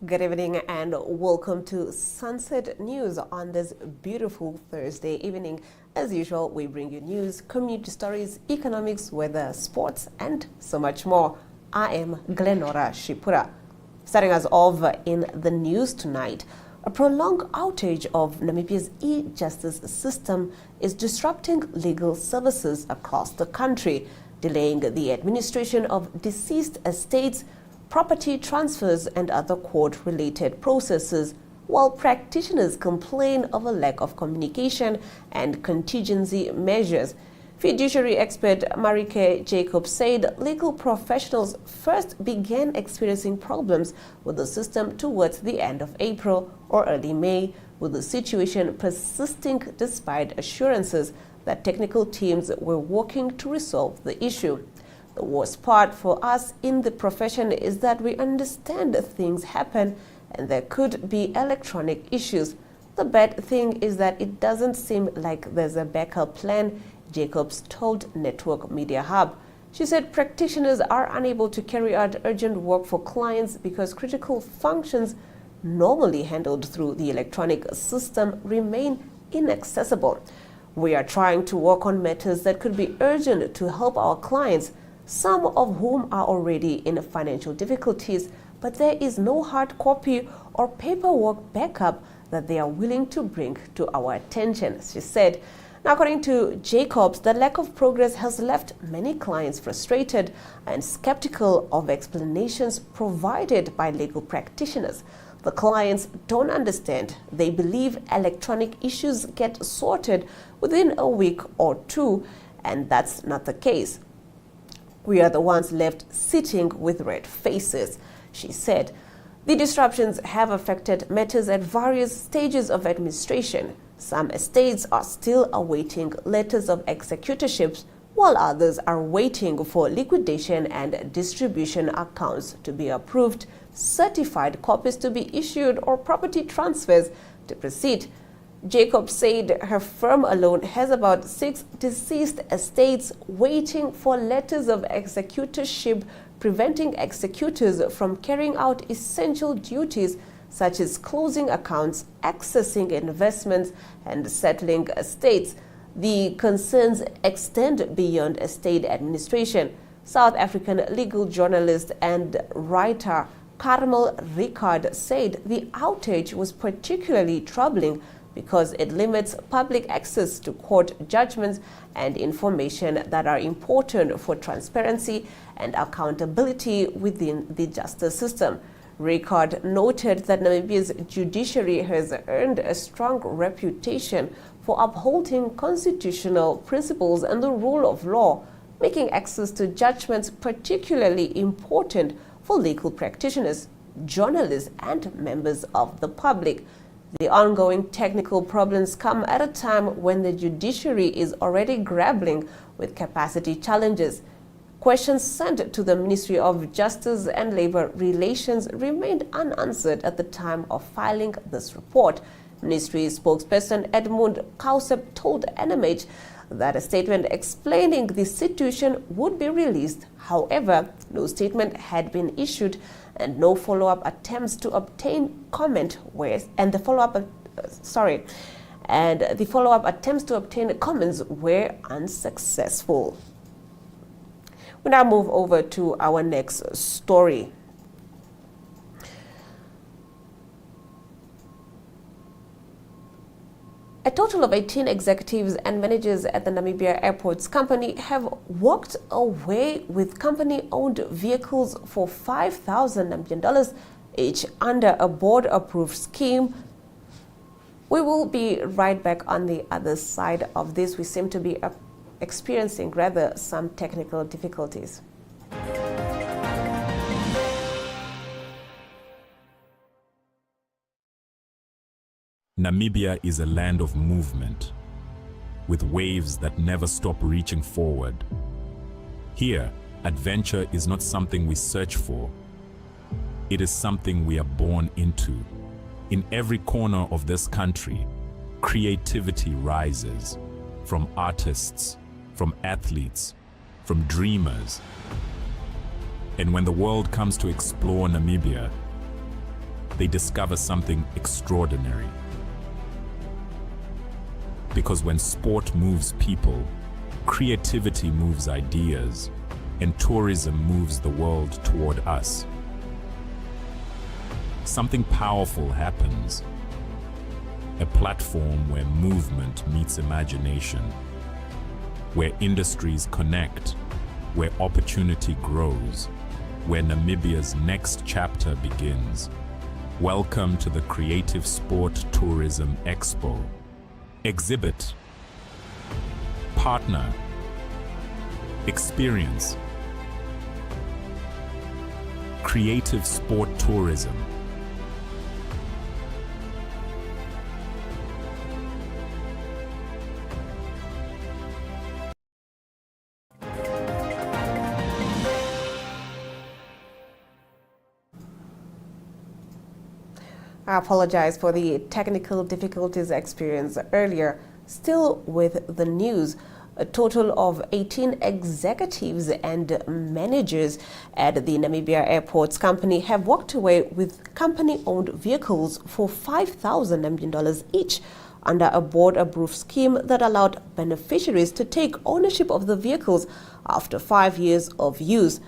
Good evening and welcome to Sunset News on this beautiful Thursday evening. As usual, we bring you news, community stories, economics, weather, sports, and so much more. I am Glenora Shipura. Starting us off in the news tonight, a prolonged outage of Namibia's e-justice system is disrupting legal services across the country, delaying the administration of deceased estates, property transfers and other court-related processes, while practitioners complain of a lack of communication and contingency measures. Fiduciary expert Marike Jacobs said legal professionals first began experiencing problems with the system towards the end of April or early May, with the situation persisting despite assurances that technical teams were working to resolve the issue. The worst part for us in the profession is that we understand things happen and there could be electronic issues. The bad thing is that it doesn't seem like there's a backup plan, Jacobs told Network Media Hub. She said practitioners are unable to carry out urgent work for clients because critical functions normally handled through the electronic system remain inaccessible. We are trying to work on matters that could be urgent to help our clients, some of whom are already in financial difficulties, but there is no hard copy or paperwork backup that they are willing to bring to our attention, she said. Now, according to Jacobs, the lack of progress has left many clients frustrated and skeptical of explanations provided by legal practitioners. The clients don't understand. They believe electronic issues get sorted within a week or two, and that's not the case. We are the ones left sitting with red faces, she said. The disruptions have affected matters at various stages of administration. Some estates are still awaiting letters of executorships, while others are waiting for liquidation and distribution accounts to be approved, certified copies to be issued, or property transfers to proceed. Jacobs said her firm alone has about 6 deceased estates waiting for letters of executorship, preventing executors from carrying out essential duties such as closing accounts, accessing investments, and settling estates. The concerns extend beyond estate administration. South African legal journalist and writer Carmel Ricard said the outage was particularly troubling because it limits public access to court judgments and information that are important for transparency and accountability within the justice system. Ricard noted that Namibia's judiciary has earned a strong reputation for upholding constitutional principles and the rule of law, making access to judgments particularly important for legal practitioners, journalists, and members of the public. The ongoing technical problems come at a time when the judiciary is already grappling with capacity challenges. Questions sent to the Ministry of Justice and Labor Relations remained unanswered at the time of filing this report. Ministry spokesperson Edmund Kausep told NMH that a statement explaining the situation would be released. However, no statement had been issued and no follow-up attempts to obtain comment the follow-up attempts to obtain comments were unsuccessful. We now move over to our next story. A total of 18 executives and managers at the Namibia Airports Company have walked away with company-owned vehicles for $5,000 Namibian each under a board-approved scheme. We will be right back on the other side of this. We seem to be experiencing some technical difficulties. Namibia is a land of movement, with waves that never stop reaching forward. Here, adventure is not something we search for. It is something we are born into. In every corner of this country, creativity rises, from artists, from athletes, from dreamers. And when the world comes to explore Namibia, they discover something extraordinary. Because when sport moves people, creativity moves ideas, and tourism moves the world toward us. Something powerful happens. A platform where movement meets imagination, where industries connect, where opportunity grows, where Namibia's next chapter begins. Welcome to the Creative Sport Tourism Expo. Exhibit, partner, experience. Creative Sport Tourism. I apologize for the technical difficulties experienced earlier. Still with the news, a total of 18 executives and managers at the Namibia Airports Company have walked away with company-owned vehicles for $5,000 Namibian each under a board-approved scheme that allowed beneficiaries to take ownership of the vehicles after 5 years of use.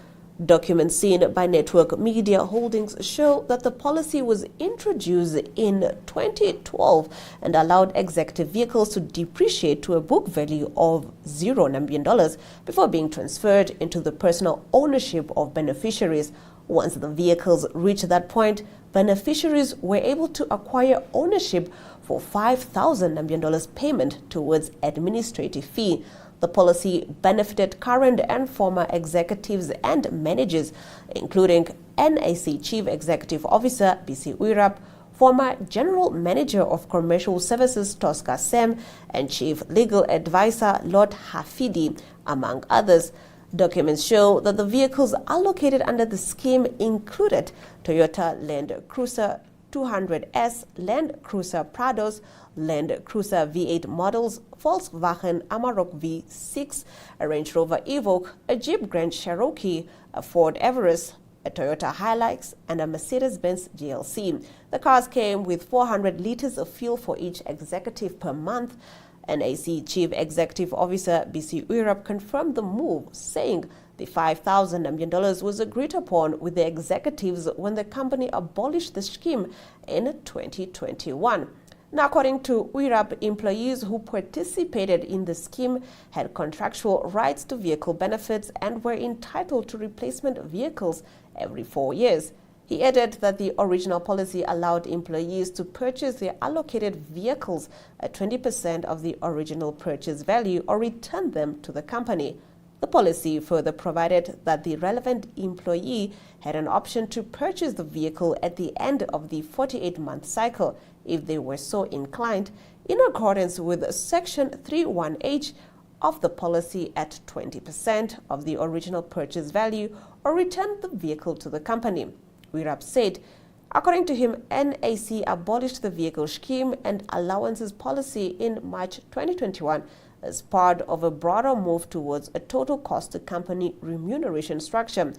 Documents seen by Network Media Holdings show that the policy was introduced in 2012 and allowed executive vehicles to depreciate to a book value of $0 Namibian before being transferred into the personal ownership of beneficiaries. Once the vehicles reached that point, beneficiaries were able to acquire ownership for $5,000 Namibian payment towards administrative fee. The policy benefited current and former executives and managers, including NAC Chief Executive Officer BC Uirap, former General Manager of Commercial Services Tosca Sem, and Chief Legal Advisor Lord Hafidi, among others. Documents show that the vehicles allocated under the scheme included Toyota Land Cruiser 200S, Land Cruiser Prados, Land Cruiser V8 models, Volkswagen Amarok V6, a Range Rover Evoque, a Jeep Grand Cherokee, a Ford Everest, a Toyota Hilux, and a Mercedes-Benz GLC. The cars came with 400 liters of fuel for each executive per month. NAC Chief Executive Officer BC Uirap confirmed the move, saying the $5,000 Namibian was agreed upon with the executives when the company abolished the scheme in 2021. Now, according to Uirap, employees who participated in the scheme had contractual rights to vehicle benefits and were entitled to replacement vehicles every 4 years. He added that the original policy allowed employees to purchase their allocated vehicles at 20% of the original purchase value or return them to the company. The policy further provided that the relevant employee had an option to purchase the vehicle at the end of the 48-month cycle if they were so inclined, in accordance with Section 31H of the policy at 20% of the original purchase value or return the vehicle to the company. Uirap said, according to him, NAC abolished the vehicle scheme and allowances policy in March 2021 as part of a broader move towards a total cost to company remuneration structure.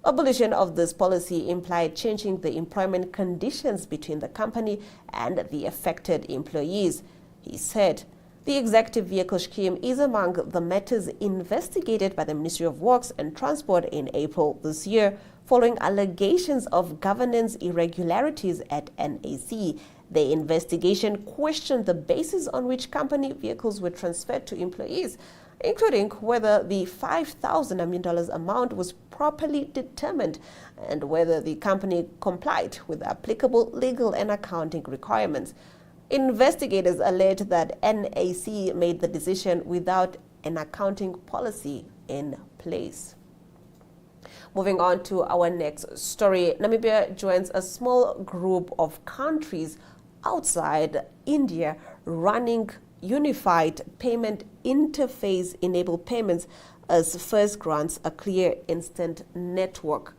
Abolition of this policy implied changing the employment conditions between the company and the affected employees. He said, the executive vehicle scheme is among the matters investigated by the Ministry of Works and Transport in April this year, following allegations of governance irregularities at NAC. The investigation questioned the basis on which company vehicles were transferred to employees, including whether the $5,000 Namibian amount was properly determined and whether the company complied with applicable legal and accounting requirements. Investigators alleged that NAC made the decision without an accounting policy in place. Moving on to our next story, Namibia joins a small group of countries outside India running unified payment interface-enabled payments as first grants a clear instant network.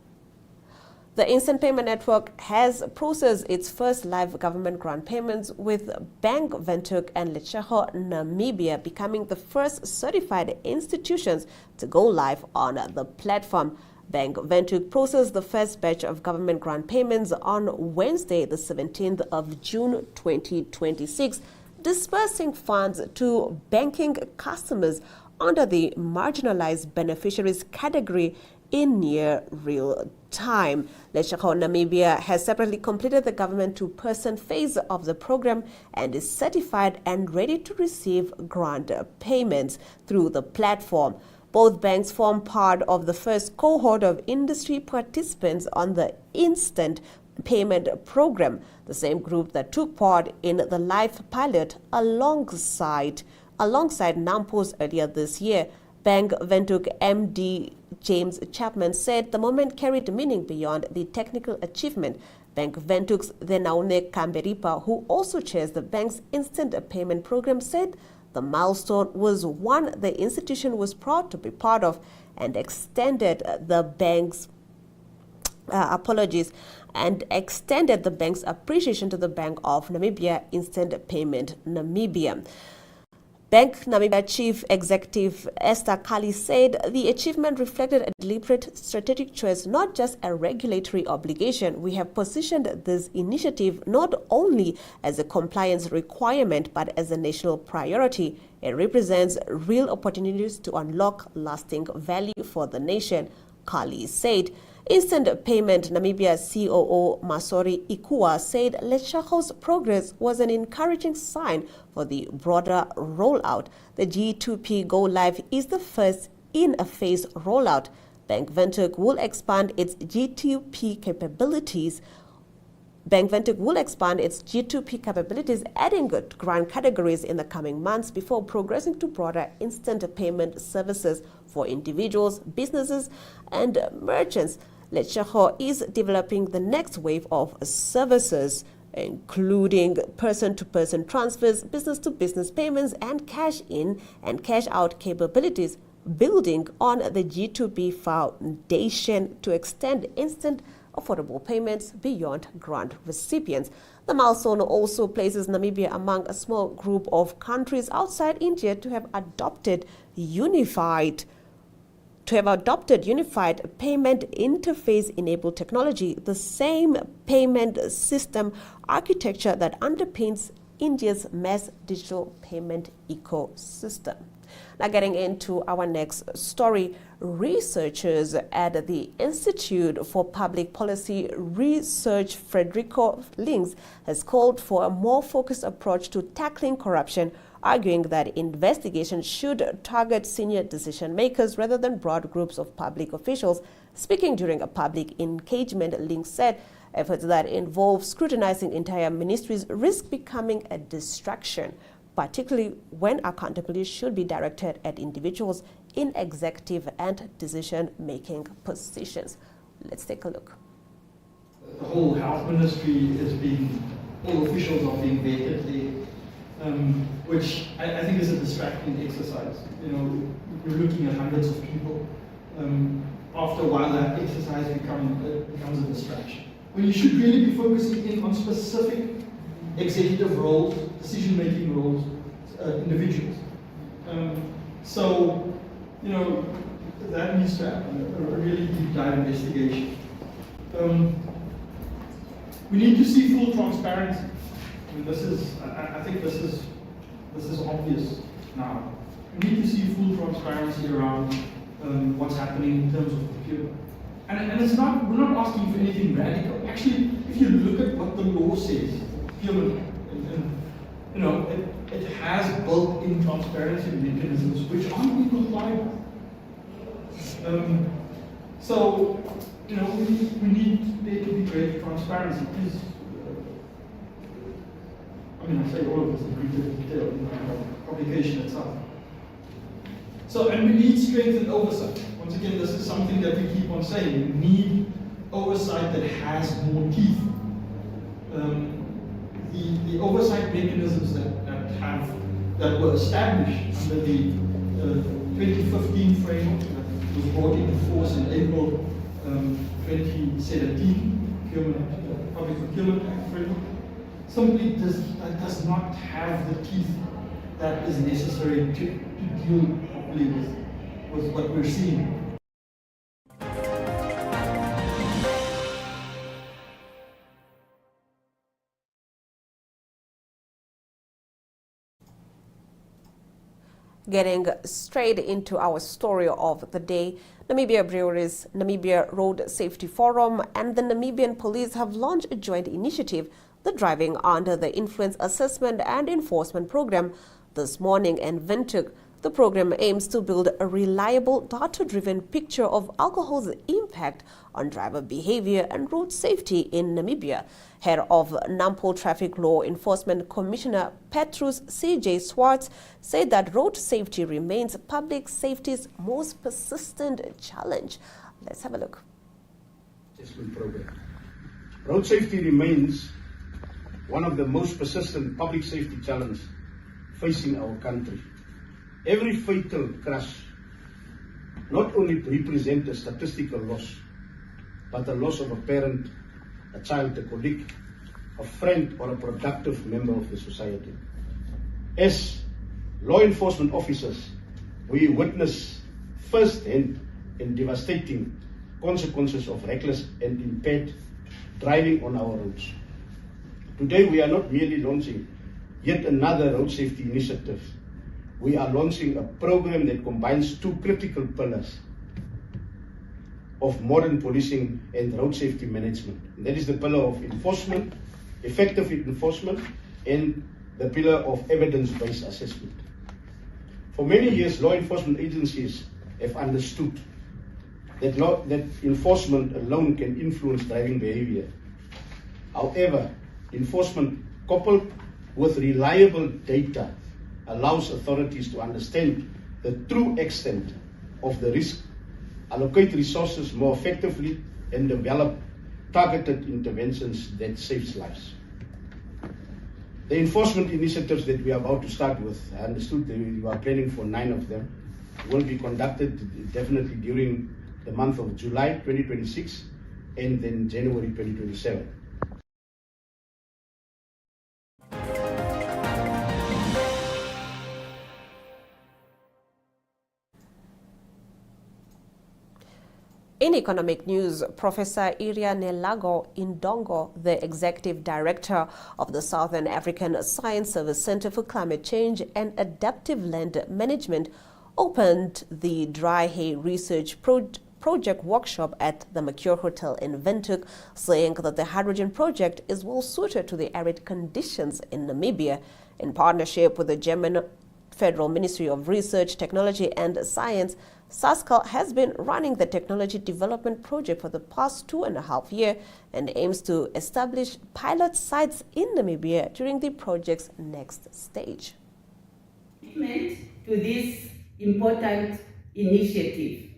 The Instant Payment Network has processed its first live government grant payments, with Bank Windhoek and Letshego Namibia becoming the first certified institutions to go live on the platform. Bank Windhoek processed the first batch of government grant payments on Wednesday, the 17th of June 2026, dispersing funds to banking customers under the marginalized beneficiaries category in near real time. Lesotho, Namibia has separately completed the government two-person phase of the program and is certified and ready to receive grant payments through the platform. Both banks form part of the first cohort of industry participants on the instant payment program, the same group that took part in the live pilot alongside NAMPOS earlier this year. Bank Windhoek MD James Chapman said the moment carried meaning beyond the technical achievement. Bank Windhoek's Thenaune Kamberipa, who also chairs the bank's instant payment program, said the milestone was one the institution was proud to be part of and extended the bank's appreciation to the Bank of Namibia Instant Payment Namibia. Bank Namibia Chief Executive Esther Kali said the achievement reflected a deliberate strategic choice, not just a regulatory obligation. We have positioned this initiative not only as a compliance requirement but as a national priority. It represents real opportunities to unlock lasting value for the nation, Kali said. Instant Payment Namibia COO Masori Ikua said Lesotho's progress was an encouraging sign for the broader rollout. The G2P Go Live is the first in a phased rollout. Bank Windhoek will expand its G2P capabilities. Adding grant categories in the coming months before progressing to broader instant payment services for individuals, businesses, and merchants. Lesotho is developing the next wave of services, including person-to-person transfers, business-to-business payments, and cash-in and cash-out capabilities, building on the G2P foundation to extend instant affordable payments beyond grant recipients. The milestone also places Namibia among a small group of countries outside India to have adopted unified payment interface-enabled technology, the same payment system architecture that underpins India's mass digital payment ecosystem. Now, getting into our next story, researchers at the Institute for Public Policy Research, Frederico Links, has called for a more focused approach to tackling corruption, arguing that investigations should target senior decision makers rather than broad groups of public officials. Speaking during a public engagement, Links said efforts that involve scrutinizing entire ministries risk becoming a distraction, particularly when accountability should be directed at individuals in executive and decision-making positions. Let's take a look. The whole health ministry is being, all officials are being vetted there, which I think is a distracting exercise. You know, we're looking at hundreds of people. After a while, that exercise becomes a distraction. When you should really be focusing in on specific executive roles, decision-making roles, individuals. So, you know, that needs to happen, a really deep dive investigation. We need to see full transparency. I mean, I think this is obvious now. We need to see full transparency around what's happening in terms of procurement. And it's not, we're not asking for anything radical. Actually, if you look at what the law says, procurement, you know, it has built-in transparency mechanisms which aren't being complied with. So, you know, we need there to be great transparency. Please, I mean, I say all of this in greater detail in the publication itself. So, and we need strengthened oversight. Once again, this is something that we keep on saying. We need oversight that has more teeth. The oversight mechanisms that were established under the 2015 framework that was brought into force in April 2017, Public Procurement Act framework, simply does not have the teeth that is necessary to deal properly with what we're seeing. Getting straight into our story of the day, Namibia Breweries, Namibia Road Safety Forum, and the Namibian Police have launched a joint initiative, the Driving Under the Influence Assessment and Enforcement Program, this morning in Windhoek. The program aims to build a reliable, data-driven picture of alcohol's impact on driver behavior and road safety in Namibia. Head of NAMPO Traffic Law Enforcement Commissioner Petrus C.J. Swartz said that road safety remains public safety's most persistent challenge. Let's have a look. Program. Road safety remains one of the most persistent public safety challenges facing our country. Every fatal crash not only represents a statistical loss, but the loss of a parent, a child, a colleague, a friend, or a productive member of the society. As law enforcement officers, we witness firsthand and devastating consequences of reckless and impaired driving on our roads. Today, we are not merely launching yet another road safety initiative. We are launching a program that combines two critical pillars of modern policing and road safety management. And that is the pillar of enforcement, effective enforcement, and the pillar of evidence-based assessment. For many years, law enforcement agencies have understood that enforcement alone can influence driving behavior. However, enforcement coupled with reliable data allows authorities to understand the true extent of the risk, allocate resources more effectively, and develop targeted interventions that saves lives. The enforcement initiatives that we are about to start with, I understood that we are planning for 9 of them, will be conducted definitely during the month of July 2026 and then January 2027. In economic news, Professor Irianelago Indongo, the Executive Director of the Southern African Science Service Center for Climate Change and Adaptive Land Management, opened the Dry Hay Research Project workshop at the Mercure Hotel in Windhoek, saying that the hydrogen project is well suited to the arid conditions in Namibia. In partnership with the German Federal Ministry of Research, Technology and Science, SASCAL has been running the technology development project for the past 2.5 years and aims to establish pilot sites in Namibia during the project's next stage. To this important initiative.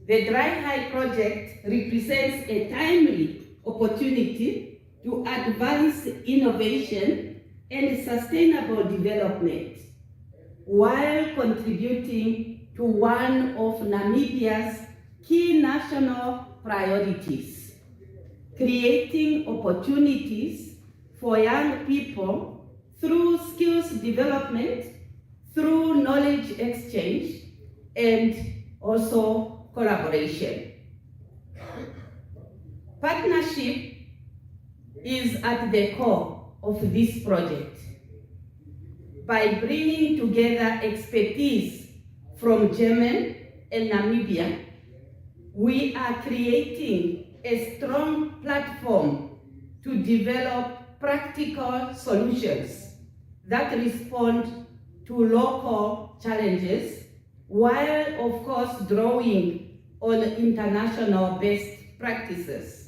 The Dry Hay project represents a timely opportunity to advance innovation and sustainable development while contributing to one of Namibia's key national priorities, creating opportunities for young people through skills development, through knowledge exchange, and also collaboration. Partnership is at the core of this project. By bringing together expertise from Germany and Namibia, we are creating a strong platform to develop practical solutions that respond to local challenges, while of course drawing on international best practices.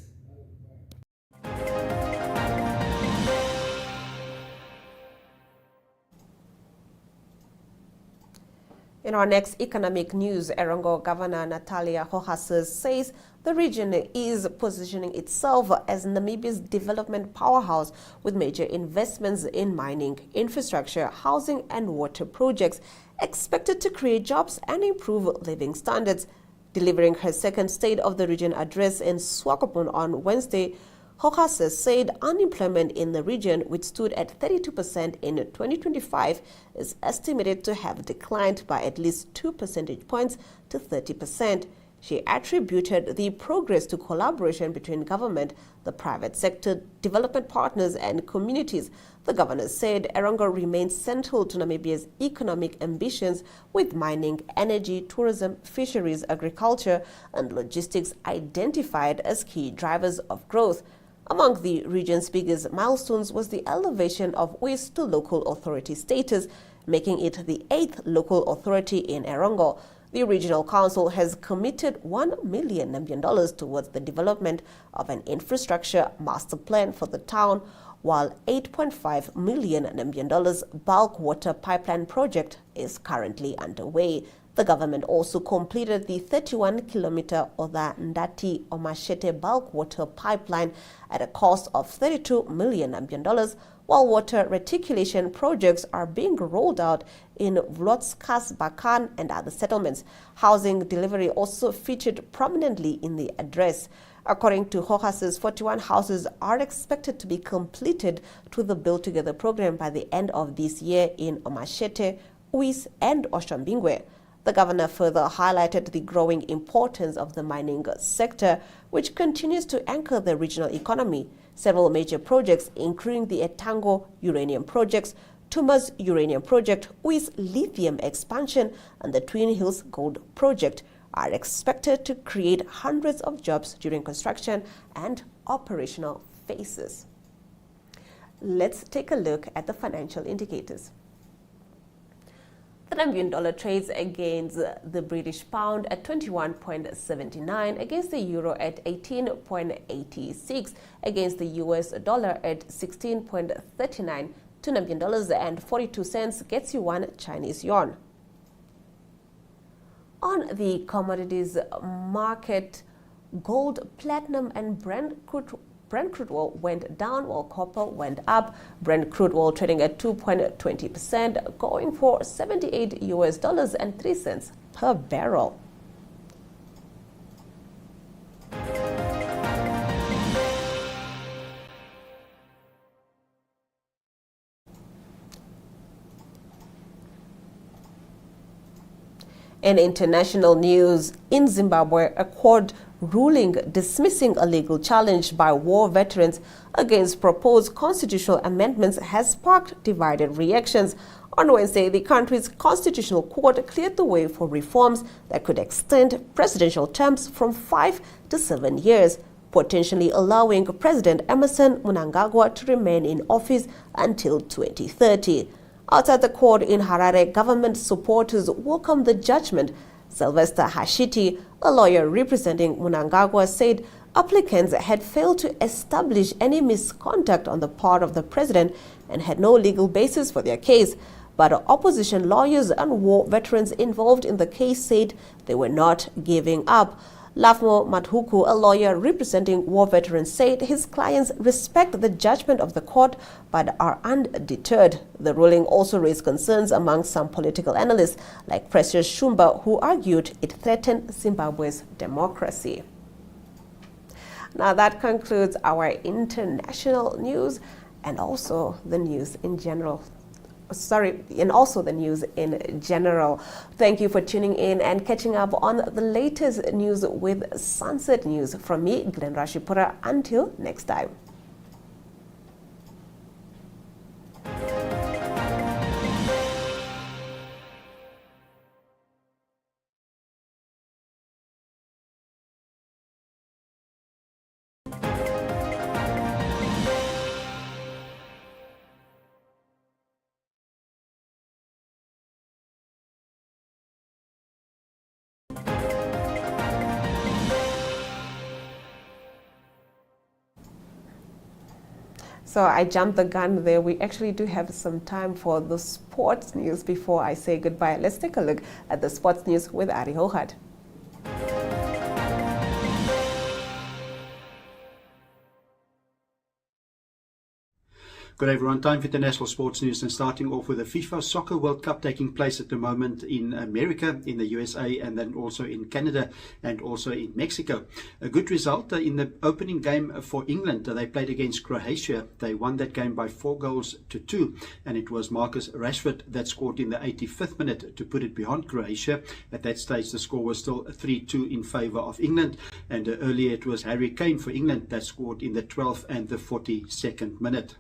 In our next economic news, Erongo Governor Natalia Hohases says the region is positioning itself as Namibia's development powerhouse with major investments in mining, infrastructure, housing and water projects expected to create jobs and improve living standards. Delivering her second State of the Region address in Swakopmund on Wednesday, Hohases said unemployment in the region, which stood at 32% in 2025, is estimated to have declined by at least 2 percentage points to 30%. She attributed the progress to collaboration between government, the private sector, development partners and communities. The governor said Erongo remains central to Namibia's economic ambitions, with mining, energy, tourism, fisheries, agriculture and logistics identified as key drivers of growth. Among the region's biggest milestones was the elevation of Uis to local authority status, making it the 8th local authority in Erongo. The regional council has committed $1 million towards the development of an infrastructure master plan for the town, while $8.5 million bulk water pipeline project is currently underway. The government also completed the 31-kilometer Oda Ndati Omashete bulk water pipeline at a cost of $32 million, while water reticulation projects are being rolled out in Vlotskas, Bakan and other settlements. Housing delivery also featured prominently in the address. According to Hohas's, 41 houses are expected to be completed through the Build Together program by the end of this year in Omashete, Uis and Oshambingwe. The governor further highlighted the growing importance of the mining sector, which continues to anchor the regional economy. Several major projects, including the Etango uranium projects, Tumas uranium project, Uis lithium expansion, and the Twin Hills gold project, are expected to create hundreds of jobs during construction and operational phases. Let's take a look at the financial indicators. The Namibian dollar trades against the British pound at 21.79, against the euro at 18.86, against the US dollar at 16.39. 2 Namibian dollars and 42 cents gets you 1 Chinese yuan. On the commodities market, gold, platinum and Brent crude oil went down while copper went up. Brent crude oil trading at 2.20%, going for $78.03 per barrel. In international news, in Zimbabwe, a court ruling dismissing a legal challenge by war veterans against proposed constitutional amendments has sparked divided reactions. On Wednesday, the country's constitutional court cleared the way for reforms that could extend presidential terms from 5 to 7 years, potentially allowing President Emmerson Mnangagwa to remain in office until 2030. Outside the court in Harare, government supporters welcomed the judgment. Sylvester Hashiti, a lawyer representing Mnangagwa, said applicants had failed to establish any misconduct on the part of the president and had no legal basis for their case. But opposition lawyers and war veterans involved in the case said they were not giving up. Lafmo Mathuku, a lawyer representing war veterans, said his clients respect the judgment of the court but are undeterred. The ruling also raised concerns among some political analysts like Precious Shumba, who argued it threatened Zimbabwe's democracy. Now that concludes our international news and also the news in general. And also the news in general. Thank you for tuning in and catching up on the latest news with Sunset News. From me, Glenn Rashipura. Until next time. So I jumped the gun there. We actually do have some time for the sports news before I say goodbye. Let's take a look at the sports news with Ari Hohat. Good everyone, time for international sports news, and starting off with the FIFA Soccer World Cup taking place at the moment in America, in the USA, and then also in Canada and also in Mexico. A good result in the opening game for England. They played against Croatia. They won that game by 4-2, and it was Marcus Rashford that scored in the 85th minute to put it behind Croatia. At that stage the score was still 3-2 in favour of England, and earlier it was Harry Kane for England that scored in the 12th and the 42nd minute.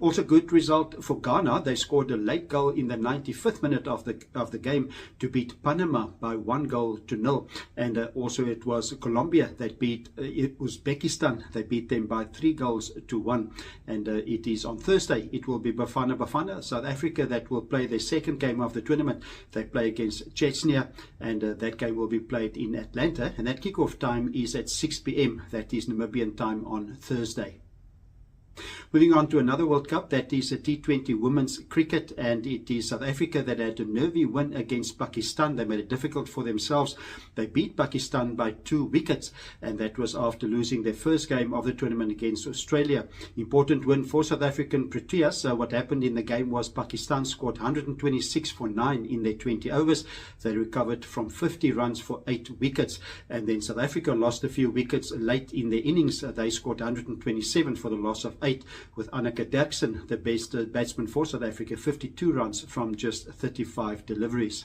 Also good result for Ghana. They scored a late goal in the 95th minute of the game to beat Panama by 1-0. And also it was Colombia that beat Uzbekistan. They beat them by 3-1. And it is on Thursday. It will be Bafana, South Africa, that will play their second game of the tournament. They play against Chechnya, and that game will be played in Atlanta. And that kickoff time is at 6 p.m. That is Namibian time on Thursday. Moving on to another World Cup, that is a T20 women's cricket, and it is South Africa that had a nervy win against Pakistan. They made it difficult for themselves. They beat Pakistan by 2 wickets, and that was after losing their first game of the tournament against Australia. Important win for South African Proteas. What happened in the game was Pakistan scored 126 for 9 in their 20 overs. They recovered from 50 runs for 8 wickets, and then South Africa lost a few wickets late in their innings. They scored 127 for the loss of 8, with Anneke Derksen, the best batsman for South Africa, 52 runs from just 35 deliveries.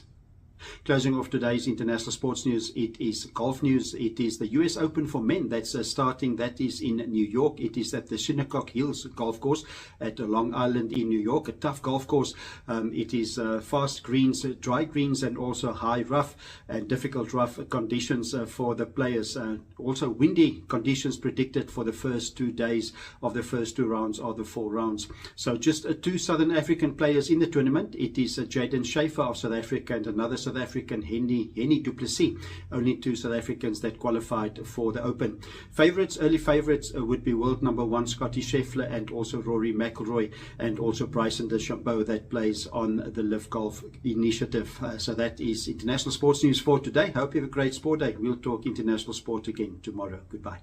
Closing off today's international sports news, it is golf news. It is the US Open for men that's starting. That is in New York. It is at the Shinnecock Hills golf course at Long Island in New York. A tough golf course. It is fast greens, dry greens, and also high rough and difficult rough conditions for the players. Also windy conditions predicted for the first 2 days of the first 2 rounds of the 4 rounds. So just 2 Southern African players in the tournament. It is Jaden Schaefer of South Africa and another South African, Henny du Plessis. Only 2 South Africans that qualified for the Open. Early favourites would be world number 1 Scottie Scheffler and also Rory McIlroy, and also Bryson DeChambeau that plays on the Live Golf Initiative. So that is international sports news for today. Hope you have a great sport day. We'll talk international sport again tomorrow. Goodbye.